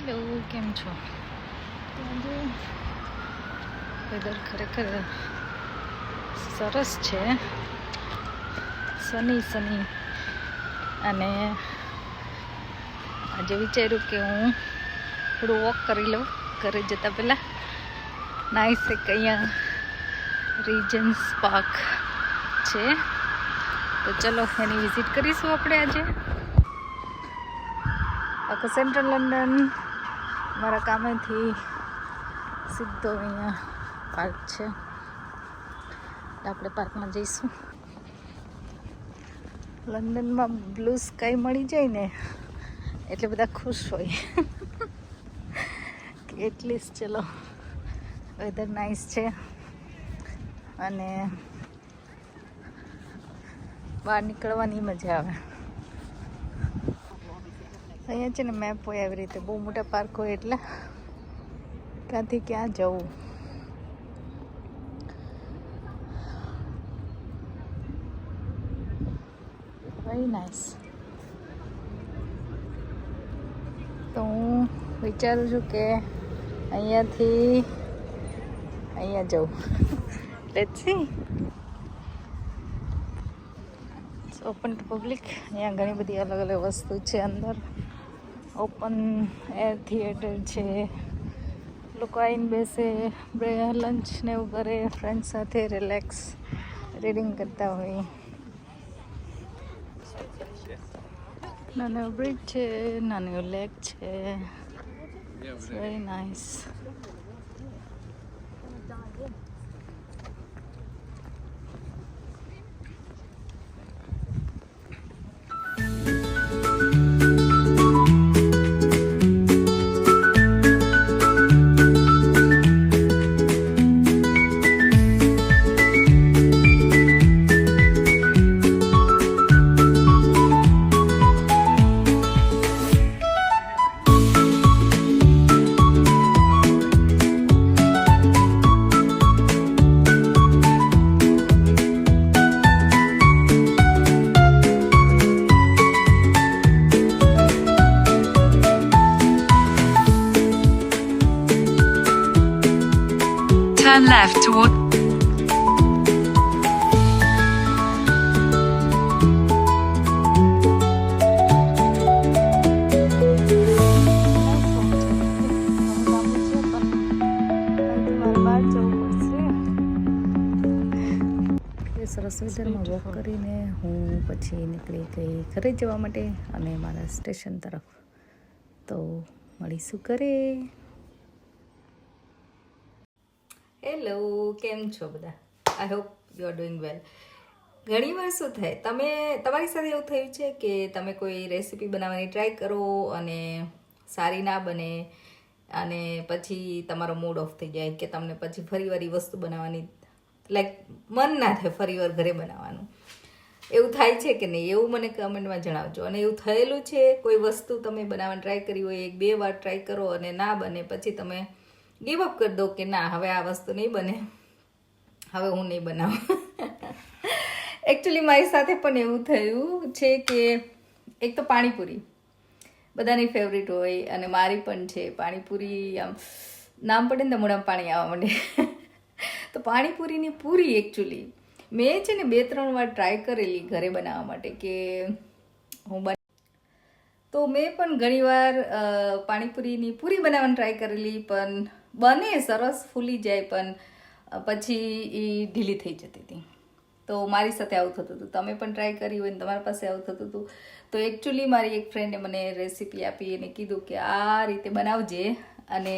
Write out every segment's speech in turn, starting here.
Hello, કેમ છો? Weather ખરેખર સરસ છે, સની અને આજે વિચાર્યું કે હું થોડું વોક કરી લઉં ઘરે જતાં પહેલાં. નાઇસ એક અહીંયા રીજન્સ પાર્ક છે, તો ચલો એની વિઝિટ કરીશું આપણે આજે. આખું સેન્ટ્રલ લંડન મારા કામેથી સીધો અહીંયા પાર્ક છે, આપણે પાર્કમાં જઈશું. લંડનમાં બ્લુ સ્કાય મળી જાય ને એટલે બધા ખુશ હોય કે એટલીસ્ટ ચલો વેધર નાઇસ છે અને બહાર નીકળવાની મજા આવે. અહીંયા છે ને મેપ હોય આવી રીતે, બહુ મોટા પાર્ક હોય એટલે ત્યાંથી ક્યાં જવું. Very nice. તો હું વિચારું છું કે અહીંયાથી અહીંયા જવું. Let's see. Open two public. અહીંયા ઘણી બધી અલગ અલગ વસ્તુ છે અંદર. ઓપન એર થિયેટર છે, લોકો આવીને બેસે, લંચ ને એવું કરે, ફ્રેન્ડ સાથે રિલેક્સ રીડિંગ કરતા હોય. નાનો બ્રિજ છે, નાનો લેક છે, very nice. Turn left toward સરસ વેધરમાં વોક કરીને હું પછી નીકળી ગઈ ઘરે જવા માટે અને મારા સ્ટેશન તરફ. તો મળીશું ઘરે. હેલો, કેમ છો બધા? I hope you are doing વેલ. ઘણીવાર શું થાય, તમારી સાથે એવું થયું છે કે તમે કોઈ રેસીપી બનાવવાની ટ્રાય કરો અને સારી ના બને અને પછી તમારો મૂડ ઓફ થઈ જાય કે તમને પછી ફરીવાર એ વસ્તુ બનાવવાની મન ના થાય, ફરીવાર ઘરે બનાવવાનું. એવું થાય છે કે નહીં? એવું મને કમેન્ટમાં જણાવજો. અને એવું થયેલું છે કોઈ વસ્તુ તમે બનાવવાની ટ્રાય કરી હોય, 1-2 વાર ટ્રાય કરો અને ના બને, પછી તમે ગીવ અપ કરી દો કે ના, હવે આ વસ્તુ નહીં બને, હવે હું નહીં બનાવું. એકચ્યુઅલી મારી સાથે પણ એવું થયું છે કે એક તો પાણીપુરી બધાની ફેવરિટ હોય અને મારી પણ છે. પાણીપુરી આમ નામ પડે ને તો મોઢામાં પાણી આવવા માંડે. તો પાણીપુરીની પૂરી એકચ્યુઅલી મેં છે ને 2-3 વાર ટ્રાય કરેલી ઘરે બનાવવા માટે કે તો મેં પણ ઘણીવાર પાણીપુરીની પૂરી બનાવવાની ટ્રાય કરેલી, પણ બને સરસ, ફૂલી જાય, પણ પછી એ ઢીલી થઈ જતી હતી. તો મારી સાથે આવું થતું હતું. તમે પણ ટ્રાય કરી હોય ને તમારી પાસે આવું થતું હતું તો એકચ્યુઅલી મારી એક ફ્રેન્ડે મને રેસીપી આપી અને કીધું કે આ રીતે બનાવજે અને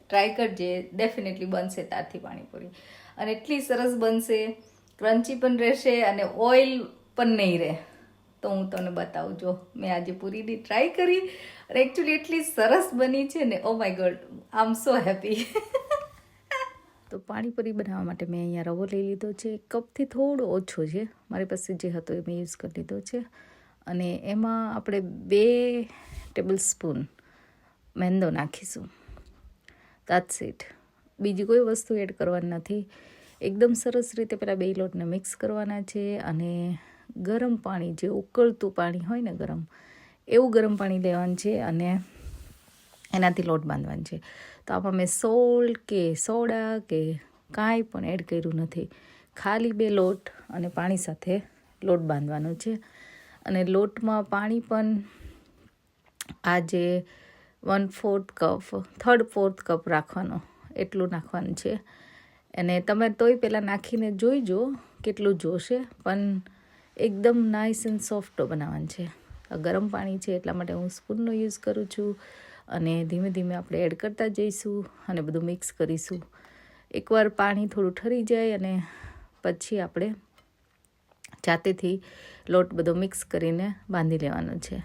ટ્રાય કરજે, ડેફિનેટલી બનશે તારથી પાણીપુરી. અને એટલી સરસ બનશે, ક્રન્ચી પણ રહેશે અને ઓઇલ પણ નહીં રહે. તો હું તમને બતાવું. જો મેં આજે પૂરીની ટ્રાય કરી અને એકચ્યુઅલી એટલી સરસ બની છે ને, oh my God, I am so happy. તો પાણીપુરી બનાવવા માટે મેં અહીંયા રવો લઈ લીધો છે. કપથી થોડો ઓછો છે, મારી પાસે જે હતો એ મેં યુઝ કરી લીધો છે. અને એમાં આપણે 2 ટેબલ સ્પૂન મેંદો નાખીશું. That's it. બીજી કોઈ વસ્તુ એડ કરવાની નથી. એકદમ સરસ રીતે પહેલાં 2 લોટને મિક્સ કરવાના છે અને ગરમ પાણી, જે ઉકળતું પાણી હોય ને ગરમ, એવું ગરમ પાણી લેવાનું છે અને એનાથી લોટ બાંધવાનો છે. તો આમાં મેં સોલ્ટ કે સોડા કે કાંઈ પણ એડ કર્યું નથી. ખાલી 2 લોટ અને પાણી સાથે લોટ બાંધવાનો છે. અને લોટમાં પાણી પણ આજે 1/4 કપ 3/4 કપ રાખવાનો, એટલું નાખવાનું છે. અને તમે તોય પહેલાં નાખીને જોઈજો કેટલું જોશે, પણ એકદમ નાઇસ એન્ડ સોફ્ટ બનાવવાનું છે. ગરમ પાણી છે એટલા માટે હું સ્પૂનનો યુઝ કરું છું. અને ધીમે ધીમે આપણે એડ કરતા જઈશું અને બધું મિક્સ કરીશું. એકવાર પાણી થોડું ઠરી જાય અને પછી આપણે જાતેથી લોટ બધો મિક્સ કરીને બાંધી લેવાનો છે.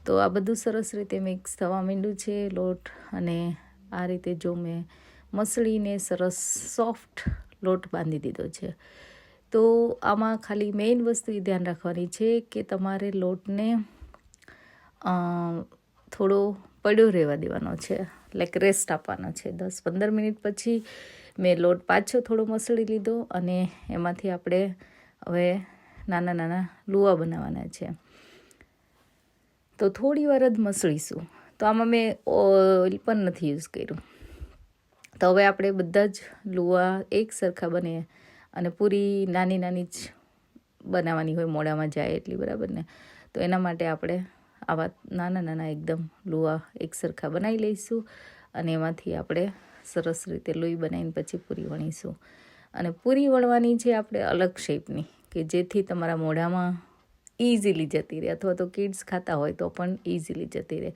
તો આ બધું સરસ રીતે મિક્સ થવા માંડ્યું છે લોટ, અને આ રીતે જો મેં મસળીને સરસ સોફ્ટ લોટ બાંધી દીધો છે. તો આમાં ખાલી મેઇન વસ્તુ એ ધ્યાન રાખવાની છે કે તમારે લોટને થોડો પડ્યો રહેવા દેવાનો છે, લાઈક રેસ્ટ આપવાનો છે. 10-15 મિનિટ પછી મેં લોટ પાછો થોડો મસળી લીધો અને એમાંથી આપણે હવે નાના નાના લુવા બનાવવાના છે. તો થોડી વાર જ મસળીશું. તો આમાં મેં ઓઇલ પણ નથી યુઝ કર્યું. તો હવે આપણે બધા જ લુવા એક સરખા બને, અને પૂરી નાની નાની જ બનાવવાની હોય, મોઢામાં જાય એટલી, બરાબર ને. તો એના માટે આપણે આવા નાના નાના એકદમ લુવા એક સરખા બનાવી લઈશું, અને એમાંથી આપણે સરસ રીતે લોહી બનાવીને પછી પૂરી વણીશું. અને પૂરી વણવાની છે આપણે અલગ શેપની, કે જેથી તમારા મોઢામાં ઇઝીલી જતી રહે, અથવા તો કિડ્સ ખાતા હોય તો પણ ઇઝીલી જતી રહે.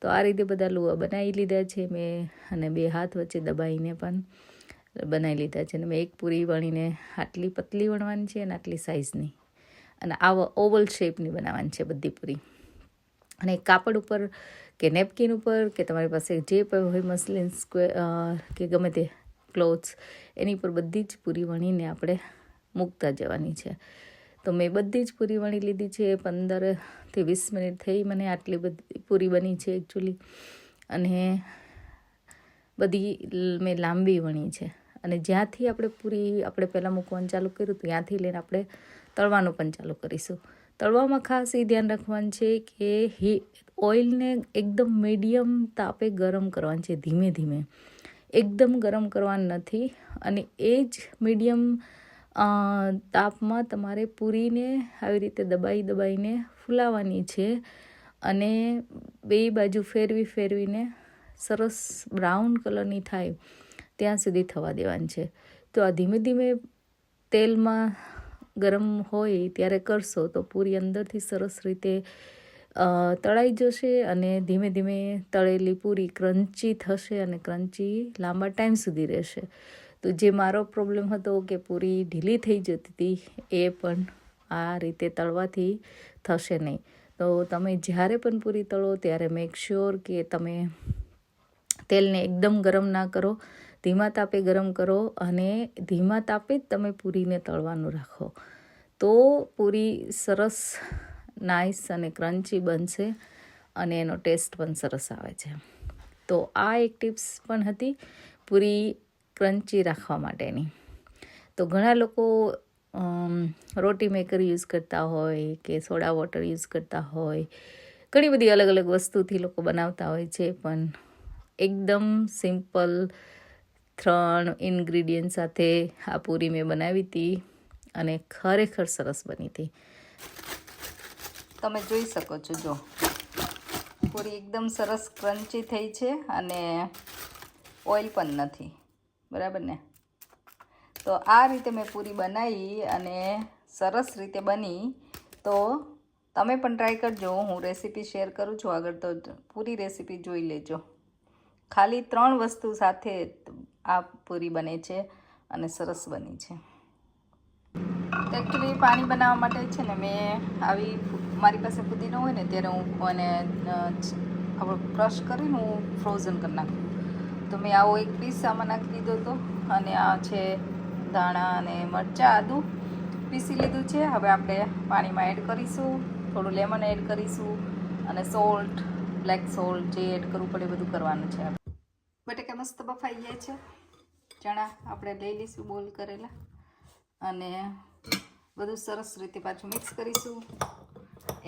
તો આ રીતે બધા લુવા બનાવી લીધા છે મેં, અને 2 હાથ વચ્ચે દબાઈને પણ બનાવી લીધા છે. અને મેં એક પૂરી વણીને આટલી પતલી વણવાની છે અને આટલી સાઇઝની, અને આવા ઓવલ શેપની બનાવવાની છે બધી પૂરી. અને કાપડ ઉપર કે નેપકિન ઉપર કે તમારી પાસે જે પણ હોય મસલિન સ્ક્વેર કે ગમે તે ક્લોથ્સ, એની પર બધી જ પૂરી વણીને આપણે મૂકતા જવાની છે. તો મેં બધી જ પૂરી વણી લીધી છે. 15થી 20 મિનિટ થઈ મને આટલી બધી પૂરી બની છે એકચ્યુઅલી. અને બધી મેં લાંબી વણી છે. અને જ્યાંથી આપણે પૂરી આપણે પહેલાં મૂકવાનું ચાલુ કર્યું ત્યાંથી લઈને આપણે તળવાનું પણ ચાલુ કરીશું. તળવામાં ખાસ એ ધ્યાન રાખવાનું છે કે ઓઇલને એકદમ મીડિયમ તાપે ગરમ કરવાનું છે, ધીમે ધીમે. એકદમ ગરમ કરવાનું નથી. અને એ જ મીડિયમ તાપમાં તમારે પૂરીને આવી રીતે દબાઈને ફૂલાવવાની છે. અને 2 બાજુ ફેરવીને સરસ બ્રાઉન કલરની થાય ત્યાં સુધી થવા દેવાની છે. તો આ ધીમે ધીમે તેલમાં ગરમ હોય ત્યારે કરશો તો પૂરી અંદરથી સરસ રીતે તળાઈ જશે, અને ધીમે ધીમે તળેલી પૂરી ક્રન્ચી થશે, અને ક્રન્ચી લાંબા ટાઈમ સુધી રહેશે. તો જે મારો પ્રોબ્લેમ હતો કે પૂરી ઢીલી થઈ જતી હતી, એ પણ આ રીતે તળવાથી થશે નહીં. તો તમે જ્યારે પણ પૂરી તળો ત્યારે મેક શ્યોર કે તમે તેલને એકદમ ગરમ ના કરો, ધીમા તાપે ગરમ કરો, અને ધીમા તાપે જ તમે પૂરીને તળવાનું રાખો. તો પૂરી સરસ નાઇસ અને ક્રન્ચી બનશે, અને એનો ટેસ્ટ પણ સરસ આવે છે. તો આ એક ટિપ્સ પણ હતી પૂરી ક્રન્ચી રાખવા માટેની. તો ઘણા લોકો રોટી મેકર યુઝ કરતા હોય કે સોડા વોટર યુઝ કરતા હોય, ઘણી બધી અલગ અલગ વસ્તુથી લોકો બનાવતા હોય છે. પણ એકદમ સિમ્પલ 3 ઇન્ગ્રીડિયન્ટ સાથે આ પૂરી મેં બનાવી હતી, અને ખરેખર સરસ બની હતી. તમે જોઈ શકો છો, જો પૂરી એકદમ સરસ ક્રન્ચી થઈ છે, અને ઓઇલ પણ નથી, બરાબર ને. તો આ રીતે મેં પૂરી બનાવી અને સરસ રીતે બની. તો તમે પણ ટ્રાય કરજો. હું રેસીપી શેર કરું છું આગળ, તો પૂરી રેસીપી જોઈ લેજો. ખાલી 3 વસ્તુ સાથે આ પૂરી બને છે, અને સરસ બની છે. એકચ્યુઅલી પાણી બનાવવા માટે છે ને, મેં આવી મારી પાસે પુદીનો હોય ને ત્યારે હું અને આપણે ક્રશ કરીને હું ફ્રોઝન કરી નાખું. તો મેં આવો એક પીસ આમાં નાખી દીધો હતો, અને આ છે ધાણા અને મરચાં, આદું પીસી લીધું છે. હવે આપણે પાણીમાં એડ કરીશું, થોડું લેમન એડ કરીશું, અને સોલ્ટ, બ્લેક સોલ્ટ જે એડ કરવું પડે બધું કરવાનું છે. બટેકા મસ્ત બફાઈ જાય છે. ચણા આપણે લઈ લઈશું બોલ કરેલા, અને બધું સરસ રીતે પાછું મિક્સ કરીશું.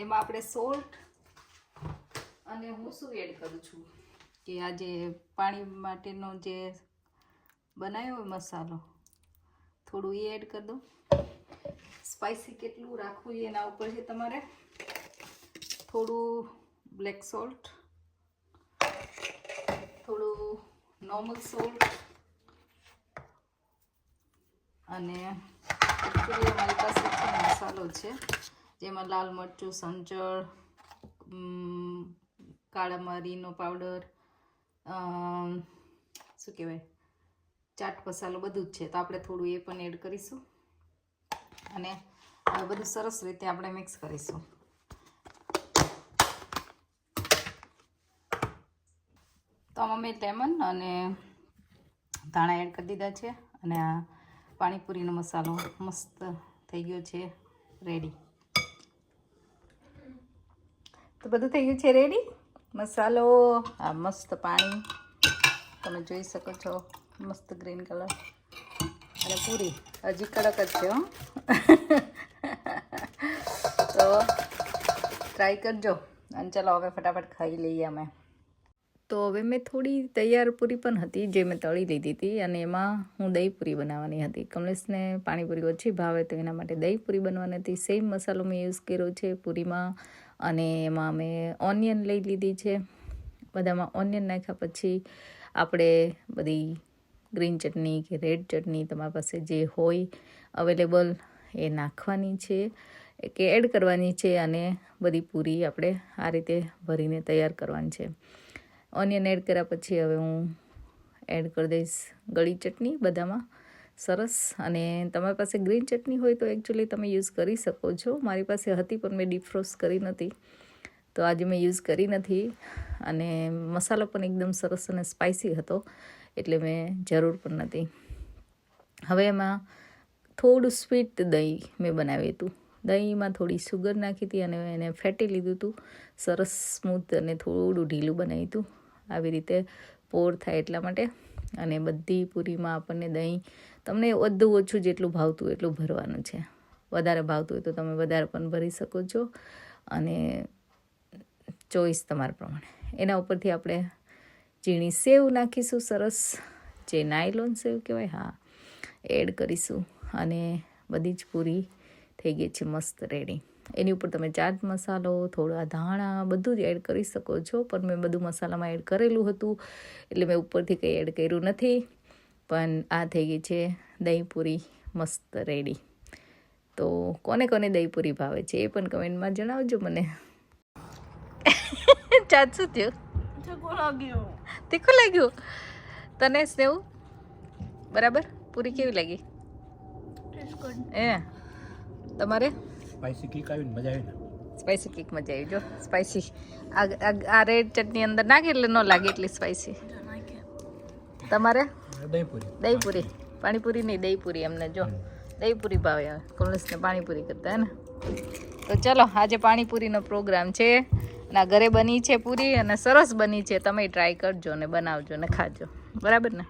એમાં આપણે સોલ્ટ, અને હું શું એડ કરું છું, કે આ જે પાણી માટેનો જે બનાવ્યો હોય મસાલો થોડું એ એડ કરી દો. સ્પાઇસી કેટલું રાખવું એ એના ઉપર છે તમારે. થોડું બ્લેક સોલ્ટ, થોડું નોર્મલ સોલ્ટ અને એકચુઅલી અમારી પાસે મસાલો છે જેમાં લાલ મરચું, સંચળ, કાળા મરીનો પાવડર, શું કહેવાય, ચાટ મસાલો બધું જ છે. તો આપણે થોડું એ પણ એડ કરીશું અને હવે બધું સરસ રીતે આપણે મિક્સ કરીશું. તો આમાં મેં લેમન અને ધાણા એડ કરી દીધા છે અને આ પાણીપુરીનો મસાલો મસ્ત થઈ ગયો છે રેડી. તો બધું થઈ ગયું છે રેડી. મસાલો, આ મસ્ત પાણી તમે જોઈ શકો છો, મસ્ત ગ્રીન કલર અને પૂરી હજી કડક જ છે હો. તો ટ્રાય કરજો અને ચલો હવે ફટાફટ ખાઈ લઈએ અમે. તો હવે મેં થોડી તૈયાર પૂરી પણ હતી જે મેં તળી લીધી હતી અને એમાં હું દહીં પૂરી બનાવવાની હતી. કમલેશને પાણીપુરી ઓછી ભાવે તો એના માટે દહીં પૂરી બનવાની હતી. સેમ મસાલો મેં યુઝ કર્યો છે પૂરીમાં અને એમાં મેં ઓનિયન લઈ લીધી છે. બધામાં ઓનિયન નાખ્યા પછી આપણે બધી ગ્રીન ચટણી કે રેડ ચટણી તમારી પાસે જે હોય અવેલેબલ એ નાખવાની છે કે એડ કરવાની છે અને બધી પૂરી આપણે આ રીતે ભરીને તૈયાર કરવાની છે. ઓનિયન એડ કર્યા પછી હવે હું એડ કરી દઈશ ગળી ચટણી બધામાં સરસ. અને તમારી પાસે ગ્રીન ચટણી હોય તો એકચ્યુઅલી તમે યુઝ કરી શકો છો. મારી પાસે હતી પણ મેં ડીફ્રોસ્ટ કરી નથી તો આજે મેં યુઝ કરી નથી. અને મસાલો પણ એકદમ સરસ અને સ્પાઇસી હતો એટલે મેં જરૂર પણ નથી. હવે એમાં થોડું સ્વીટ દહીં મેં બનાવ્યું હતું. દહીંમાં થોડી સુગર નાખી હતી અને એને ફેટી લીધું હતું સરસ સ્મૂથ અને થોડું ઢીલું બનાવ્યું હતું આવી રીતે પોર થાય એટલા માટે. અને બધી પૂરીમાં આપણને દહીં તમને વધુ ઓછું જેટલું ભાવતું હોય એટલું ભરવાનું છે. વધારે ભાવતું હોય તો તમે વધારે પણ ભરી શકો છો અને ચોઈસ તમારા પ્રમાણે. એના ઉપરથી આપણે ઝીણી સેવ નાખીશું સરસ, જે નાયલોન સેવ કહેવાય, હા, એડ કરીશું અને બધી જ પૂરી થઈ ગઈ છે મસ્ત રેડી. એની ઉપર તમે ચાટ મસાલો, થોડા ધાણા બધું જ એડ કરી શકો છો પણ મેં બધું મસાલામાં એડ કરેલું હતું એટલે મેં ઉપરથી કંઈ એડ કર્યું નથી. પણ આ થઈ ગઈ છે દહીં પૂરી મસ્ત રેડી. તો કોને કોને દહીં પૂરી ભાવે છે એ પણ કમેન્ટમાં જણાવજો મને. ચાટ શું થયું? તીખું લાગ્યું તને? સ્નેવ બરાબર? પૂરી કેવી લાગી? તમારે? સ્પાઈસી કિક આવી ને મજા આવી ને. સ્પાઈસી કિક મજા આવી. જો સ્પાઈસી આ રેડ ચટણી અંદર નાખી એટલે ન લાગે એટલી સ્પાઈસી. તમારે? દહીં પૂરી. પાણીપુરી નહીં, દહીં પૂરી. એમને જો દહીં પૂરી ભાવે. આવે કમલેશને પાણીપુરી કરતા હે ને. તો ચલો આજે પાણીપુરીનો પ્રોગ્રામ છે અને ઘરે બની છે પૂરી અને સરસ બની છે. તમે ટ્રાય કરજો ને બનાવજો ને ખાજો, બરાબર ને?